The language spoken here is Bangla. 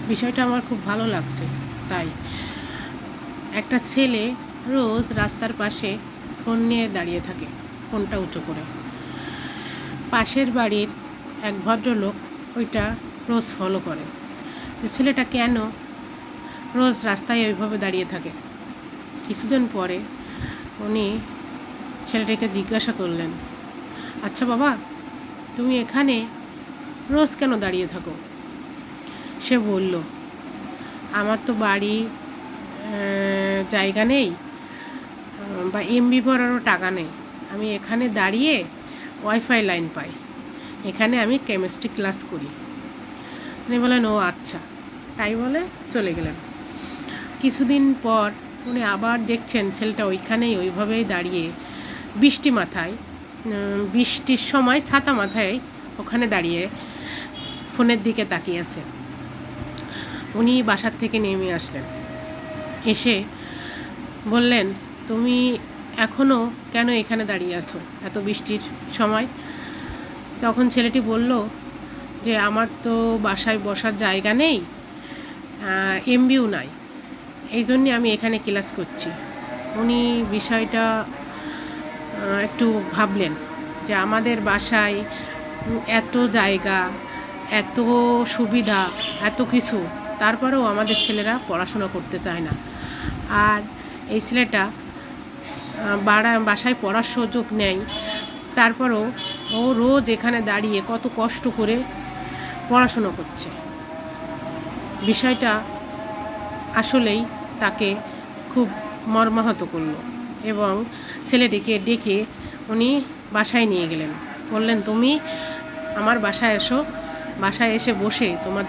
বিষয়টা আমার খুব ভালো লাগছে। তাই একটা ছেলে রোজ রাস্তার পাশে ফোন নিয়ে দাঁড়িয়ে থাকে, ফোনটা উঁচু করে। পাশের বাড়ির এক ভদ্রলোক ওইটা রোজ ফলো করে যে ছেলেটা কেন রোজ রাস্তায় ওইভাবে দাঁড়িয়ে থাকে। কিছুদিন পরে উনি ছেলেটাকে জিজ্ঞাসা করলেন, আচ্ছা বাবা, তুমি এখানে রোজ কেন দাঁড়িয়ে থাকো? সে বলল, আমার তো বাড়ি জায়গা নেই বা এমবি ভরারও টাকা নেই, আমি এখানে দাঁড়িয়ে ওয়াইফাই লাইন পাই, এখানে আমি কেমিস্ট্রি ক্লাস করি। উনি বলেন, ও আচ্ছা, তাই বলে চলে গেলেন। কিছুদিন পর উনি আবার দেখছেন ছেলেটা ওইখানেই ওইভাবেই দাঁড়িয়ে বৃষ্টির সময় ছাতা মাথায় ওখানে দাঁড়িয়ে ফোনের দিকে তাকিয়ে আছে। উনি বাসার থেকে নেমে আসলেন, এসে বললেন, তুমি এখনও কেন এখানে দাঁড়িয়ে আছো এত বৃষ্টির সময়? তখন ছেলেটি বলল যে আমার তো বাসায় বসার জায়গা নেই, এমবিও নাই, এই জন্যে আমি এখানে ক্লাস করছি। উনি বিষয়টা একটু ভাবলেন যে আমাদের বাসায় এত জায়গা, এত সুবিধা, এত কিছু, তারপরেও আমাদের ছেলেরা পড়াশোনা করতে চায় না। আর এই ছেলেটা বাসায় পড়ার সুযোগ নেই, তারপরেও ও রোজ এখানে দাঁড়িয়ে কত কষ্ট করে পড়াশুনো করছে। বিষয়টা আসলেই তাকে খুব মর্মাহত করলো এবং ছেলেটিকে ডেকে উনি বাসায় নিয়ে গেলেন। বললেন, তুমি আমার বাসায় এসো, বাসায় এসে বসে তোমার